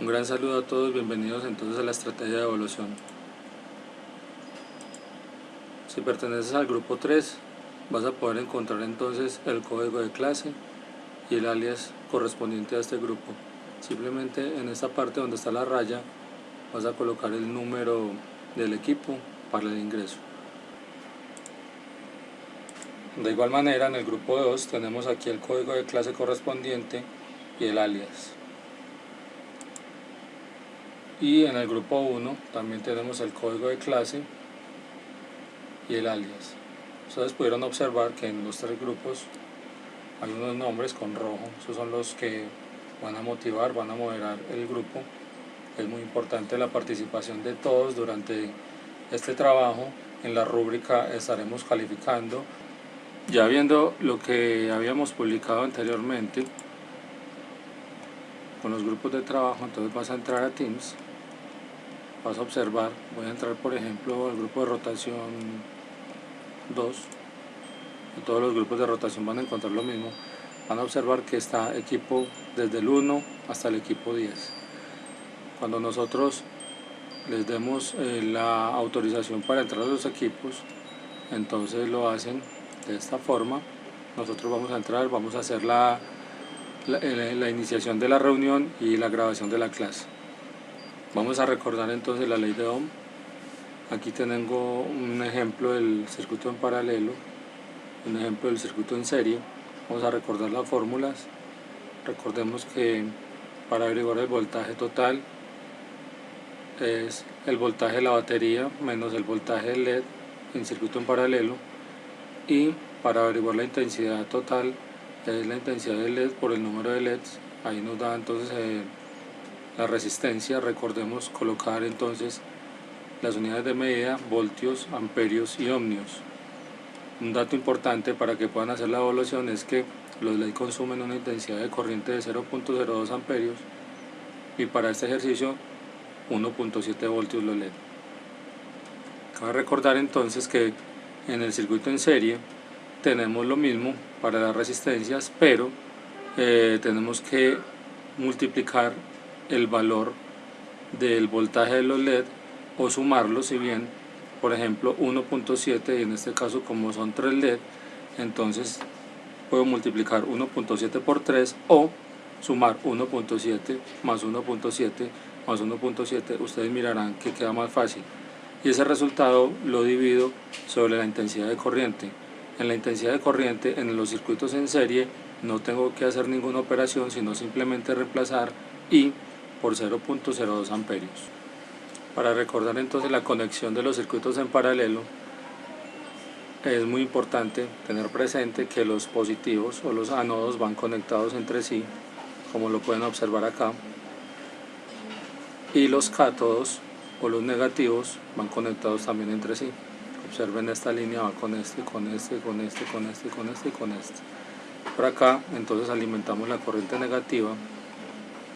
Un gran saludo a todos, bienvenidos entonces a la estrategia de evolución. Si perteneces al grupo 3, vas a poder encontrar entonces el código de clase y el alias correspondiente a este grupo. Simplemente en esta parte donde está la raya vas a colocar el número del equipo para el ingreso. De igual manera, en el grupo 2 tenemos aquí el código de clase correspondiente y el alias. Y en el grupo 1 también tenemos el código de clase y el alias. Ustedes pudieron observar que en los tres grupos hay unos nombres con rojo, esos son los que van a motivar, van a moderar el grupo. Es muy importante la participación de todos durante este trabajo. En la rúbrica estaremos calificando. Ya viendo lo que habíamos publicado anteriormente con los grupos de trabajo, entonces vas a entrar a Teams, vas a observar, voy a entrar por ejemplo al grupo de rotación 2, en todos los grupos de rotación van a encontrar lo mismo, van a observar que está equipo desde el 1 hasta el equipo 10. Cuando nosotros les demos la autorización para entrar a los equipos, entonces lo hacen de esta forma. Nosotros vamos a entrar, vamos a hacer la iniciación de la reunión y la grabación de la clase. Vamos a recordar entonces la ley de Ohm. Aquí tengo un ejemplo del circuito en paralelo, un ejemplo del circuito en serie. Vamos a recordar las fórmulas. Recordemos que para averiguar el voltaje total es el voltaje de la batería menos el voltaje del LED en circuito en paralelo, y para averiguar la intensidad total es la intensidad del LED por el número de LEDs. Ahí nos da entonces la resistencia. Recordemos colocar entonces las unidades de medida: voltios, amperios y ohmios. Un dato importante para que puedan hacer la evaluación es que los LED consumen una intensidad de corriente de 0.02 amperios y para este ejercicio 1.7 voltios los LED. Cabe recordar entonces que en el circuito en serie tenemos lo mismo para las resistencias, pero tenemos que multiplicar el valor del voltaje de los LED o sumarlos. Si bien, por ejemplo, 1.7, y en este caso como son 3 LED, entonces puedo multiplicar 1.7 por 3 o sumar 1.7 más 1.7 más 1.7. Ustedes mirarán que queda más fácil, y ese resultado lo divido sobre la intensidad de corriente. En la intensidad de corriente en los circuitos en serie no tengo que hacer ninguna operación, sino simplemente reemplazar I por 0.02 amperios. Para recordar entonces la conexión de los circuitos en paralelo, es muy importante tener presente que los positivos o los ánodos van conectados entre sí, como lo pueden observar acá, y los cátodos o los negativos van conectados también entre sí. Observen, esta línea va con este, con este, con este, con este, con este y con este. Por acá entonces alimentamos la corriente negativa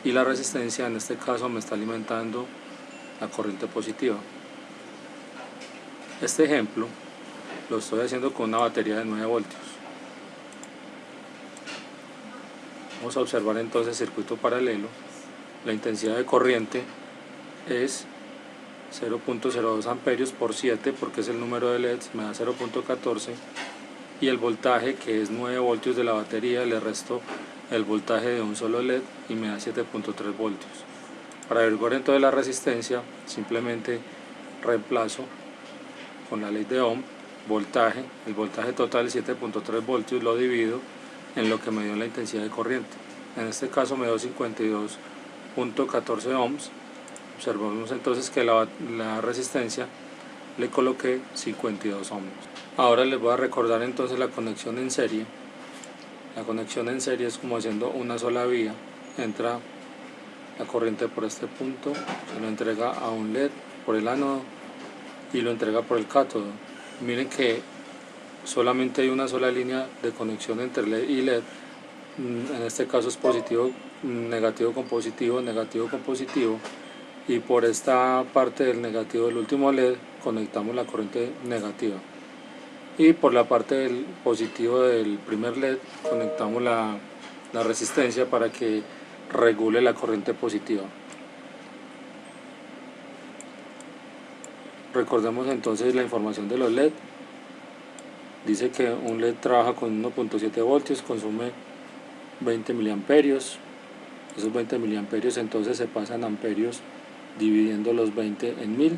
y la resistencia en este caso me está alimentando la corriente positiva. Este ejemplo lo estoy haciendo con una batería de 9 voltios. Vamos a observar entonces circuito paralelo. La intensidad de corriente es 0.02 amperios por 7, porque es el número de LEDs, me da 0.14, y el voltaje, que es 9 voltios de la batería, le resto el voltaje de un solo LED y me da 7.3 voltios. Para averiguar entonces la resistencia, simplemente reemplazo con la ley de Ohm voltaje, el voltaje total 7.3 voltios, lo divido en lo que me dio la intensidad de corriente. En este caso me dio 52.14 ohms. Observamos entonces que la resistencia le coloqué 52 ohms. Ahora les voy a recordar entonces la conexión en serie. La conexión en serie es como haciendo una sola vía. Entra la corriente por este punto, se lo entrega a un LED por el ánodo y lo entrega por el cátodo. Miren que solamente hay una sola línea de conexión entre LED y LED. En este caso es positivo, negativo con positivo, negativo con positivo, y por esta parte del negativo del último LED conectamos la corriente negativa, y por la parte del positivo del primer LED conectamos la resistencia para que regule la corriente positiva. Recordemos entonces la información de los LED. Dice que un LED trabaja con 1.7 voltios, consume 20 miliamperios. Esos 20 miliamperios entonces se pasan a amperios dividiendo los 20 en 1000.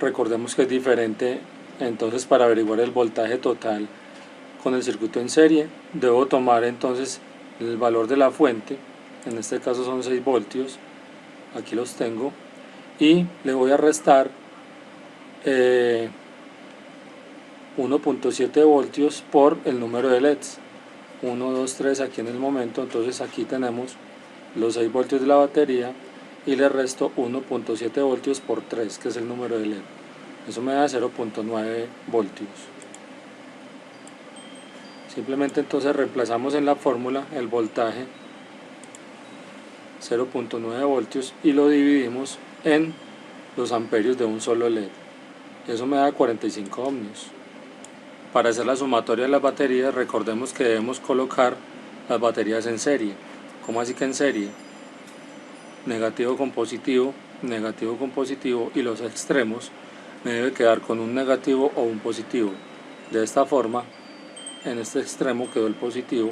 Recordemos que es diferente, entonces para averiguar el voltaje total con el circuito en serie, debo tomar entonces el valor de la fuente, en este caso son 6 voltios, aquí los tengo, y le voy a restar 1.7 voltios por el número de LEDs, 1, 2, 3 aquí en el momento, entonces aquí tenemos los 6 voltios de la batería y le resto 1.7 voltios por 3, que es el número de LED. Eso me da 0.9 voltios. Simplemente entonces reemplazamos en la fórmula el voltaje 0.9 voltios y lo dividimos en los amperios de un solo LED. Eso me da 45 ohmios. Para hacer la sumatoria de las baterías, recordemos que debemos colocar las baterías en serie. ¿Cómo así que en serie? Negativo con positivo y los extremos me debe quedar con un negativo o un positivo. De esta forma, en este extremo quedó el positivo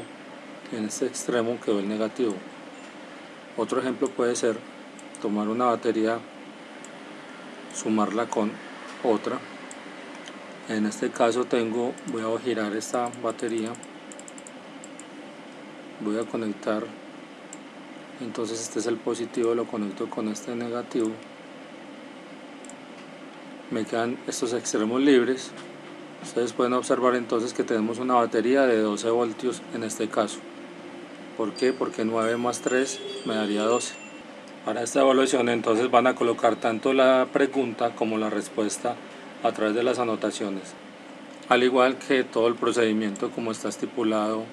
y en este extremo quedó el negativo. Otro ejemplo puede ser tomar una batería, sumarla con otra. En este caso voy a girar esta batería, voy a conectar, entonces este es el positivo, lo conecto con este negativo, me quedan estos extremos libres. Ustedes pueden observar entonces que tenemos una batería de 12 voltios en este caso. ¿Por qué? Porque 9 más 3 me daría 12. Para esta evaluación entonces van a colocar tanto la pregunta como la respuesta a través de las anotaciones, al igual que todo el procedimiento como está estipulado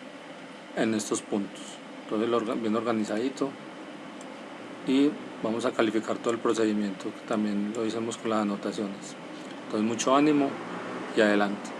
en estos puntos. Entonces bien organizadito, y vamos a calificar todo el procedimiento, que también lo hicimos con las anotaciones. Entonces mucho ánimo y adelante.